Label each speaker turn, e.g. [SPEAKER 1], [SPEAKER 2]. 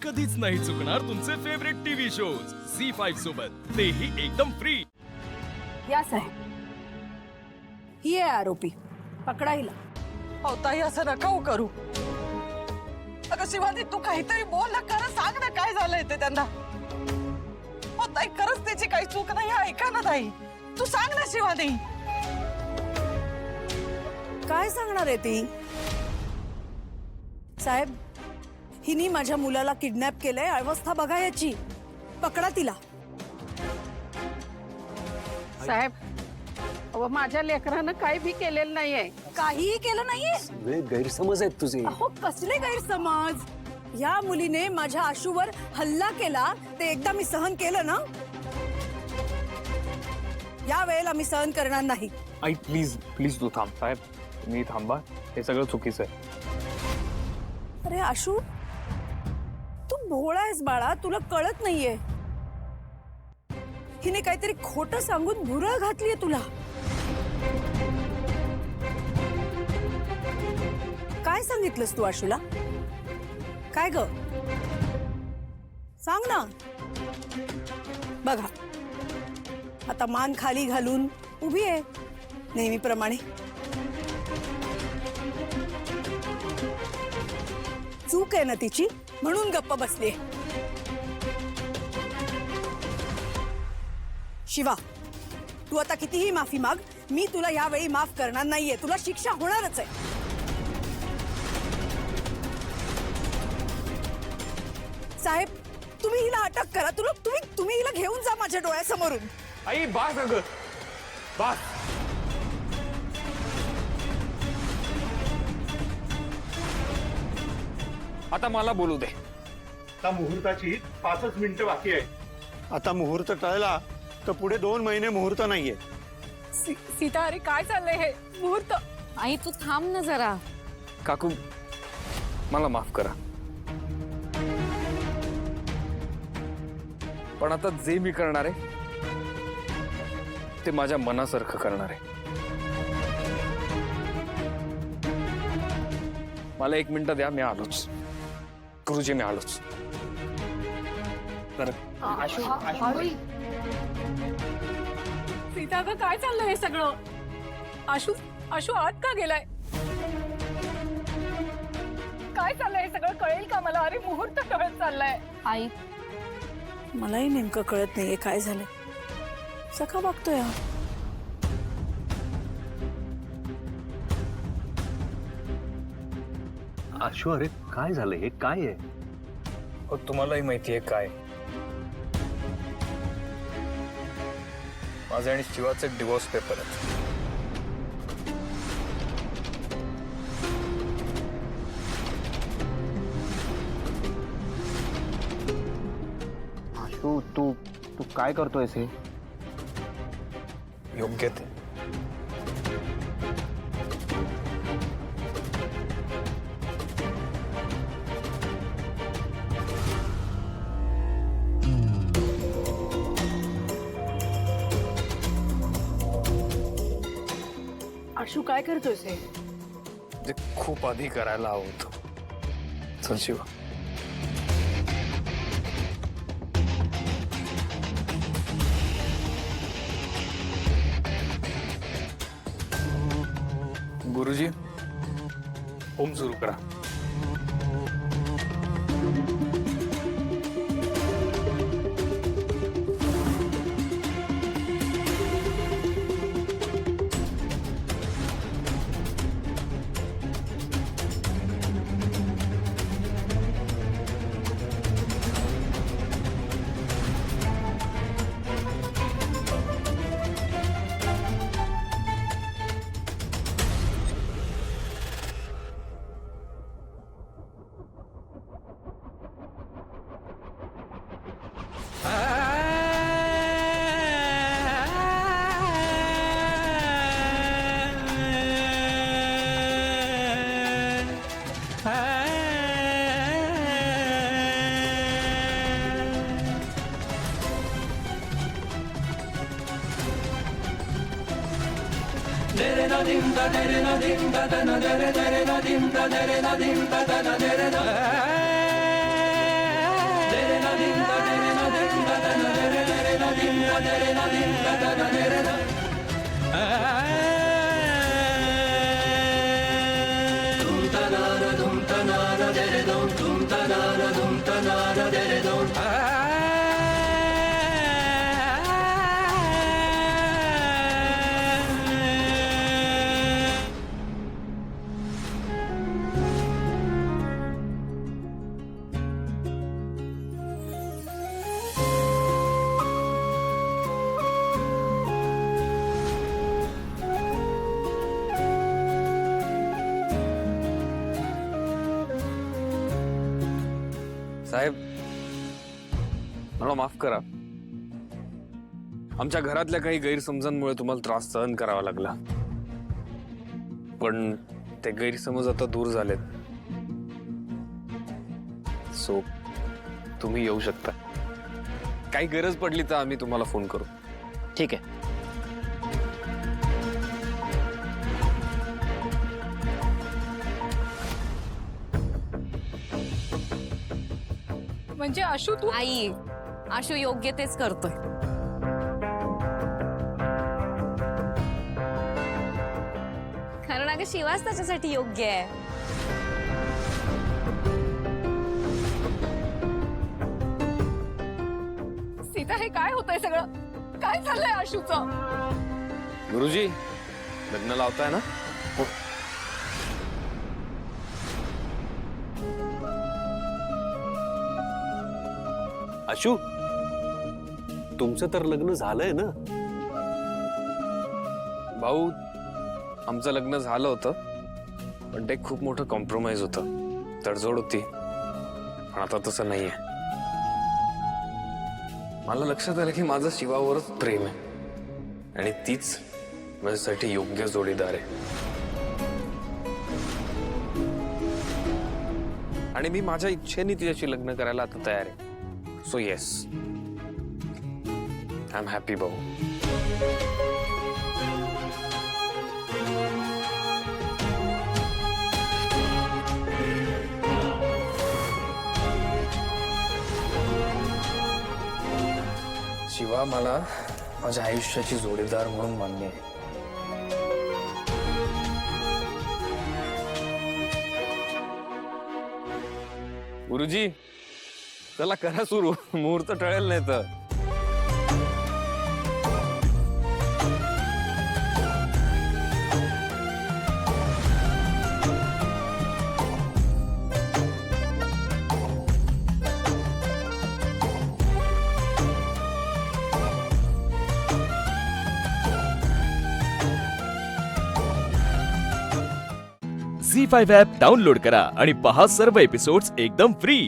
[SPEAKER 1] कधीच नाही चुकणार तुमचे फेवरेट टीव्ही शोज झी5 सोबत, तेही एकदम फ्री।
[SPEAKER 2] या साहेब, ही आहे आरोपी, पकडा हिला।
[SPEAKER 3] अहो ताई, असं नका हो करू। अगं शिवानी, तू काहीतरी बोल ना, खरं सांग ना काय झालंय ते त्यांना। हो ताई, खरंच त्याची काही चूक नाही, ऐका ना ताई, तू सांग ना शिवानी।
[SPEAKER 2] काय सांगणार आहे ती? साहेब, हिनी माझ्या मुलाला किडनॅप केलंय, अवस्था बघा याची, पकडा तिला।
[SPEAKER 4] साहेब, अहो माझ्या लेकरानं काही भी केलेलं नाहीये।
[SPEAKER 2] काहीही केलं नाहीये।
[SPEAKER 5] गैरसमज आहेत तुझे।
[SPEAKER 2] अहो कसले गैरसमज? या मुलीने माझ्या आशूवर हल्ला केला, ते एकदा मी सहन केलं ना, या वेळेला मी सहन करणार नाही।
[SPEAKER 6] आई प्लीज प्लीज तू थांब। साहेब तुम्ही थांबा, हे सगळं चुकीचं आहे।
[SPEAKER 2] अरे आशू, तू भोळा आहेस बाळा, तुला कळत नाहीये। हिने काहीतरी खोटं सांगून भुरळ घातलीये तुला। काय सांगितलंस तू आशूला? काय ग, सांग ना। बघा, आता मान खाली घालून उभी आहे नेहमीप्रमाणे। चूक आहे ना तिची, म्हणून गप्प बसलीये। शिवा, तू आता कितीही माफी माग, मी तुला यावेळी माफ करणार नाहीये। तुला शिक्षा होणारच आहे। साहेब, तुम्ही हिला अटक करा। तुम्ही हिला घेऊन जा माझ्या डोळ्यासमोरून।
[SPEAKER 6] आई बास अगं, बास। आता मला बोलू दे।
[SPEAKER 7] आता मुहूर्ताची 5च मिनिटं बाकी आहे। आता मुहूर्त टळला तर पुढे 2 महिने मुहूर्त नाहीये।
[SPEAKER 4] सीता, अरे काय चाललंय हे मुहूर्त?
[SPEAKER 8] आई तू थांब ना जरा।
[SPEAKER 6] काकू मला माफ करा, पण आता जे मी करणार आहे ते माझ्या मनासारखं करणार आहे। मला 1 मिनिट द्या, मी आलोच। गुरुजी मी आलोच।
[SPEAKER 4] सीता ग, काय चाललंय हे सगळं? आशू आशू आत का गेलाय? काय चाललंय हे सगळं, कळेल का मला? अरे मुहूर्त टळत चाललाय।
[SPEAKER 8] आई
[SPEAKER 2] मलाही नेमकं कळत नाहीये काय झालं। सखा बघतोय हा।
[SPEAKER 5] आशु, अरे काय झालं, हे काय आहे?
[SPEAKER 6] हो, तुम्हालाही माहिती आहे काय? माझे आणि शिवाचे डिवोर्स पेपर आहेत।
[SPEAKER 5] आशु, तू काय करतोयस हे?
[SPEAKER 6] योग्य ते।
[SPEAKER 2] आशू, काय करतोयस हे?
[SPEAKER 6] जे खूप आधी करायला हवं होतं। चल शिवा। गुरुजी, ओम सुरू करा।
[SPEAKER 9] साहेब, मला माफ करा. आमच्या घरातल्या काही गैरसमजांमुळे तुम्हाला त्रास सहन करावा लागला, पण ते गैरसमज आता दूर झालेत. सो तुम्ही येऊ शकता. काही गरज पडली तर आम्ही तुम्हाला फोन करू.
[SPEAKER 5] ठीक आहे.
[SPEAKER 2] म्हणजे आशू तू
[SPEAKER 8] आई आशू योग्य तेच करतोय. कारण अगं शिवाच त्याच्यासाठी योग्य आहे.
[SPEAKER 2] सीता हे काय होतंय सगळं? काय झालंय आशूचं?
[SPEAKER 9] गुरुजी, लग्न लावताय ना? हो.
[SPEAKER 5] आशू, तुमचं तर लग्न झालंय ना?
[SPEAKER 9] भाऊ, आमचं लग्न झालं होतं, पण ते खूप मोठं कॉम्प्रोमाइज होतं. तडजोड होती, पण आता तसं नाहीये. मला लक्षात आलं की माझं शिवावरच प्रेम आहे आणि तीच माझ्यासाठी योग्य जोडीदार आहे. आणि मी माझ्या इच्छेने तिच्याशी लग्न करायला आता तयार आहे. So yes, I am happy भाऊ. शिवा मला माझ्या आयुष्याची जोडीदार म्हणून मान्य आहे. गुरुजी, चला करा सुरू. मुहूर्त टळेल नाही तर.
[SPEAKER 1] झी5 ॲप डाउनलोड करा आणि पहा सर्व एपिसोड्स एकदम फ्री.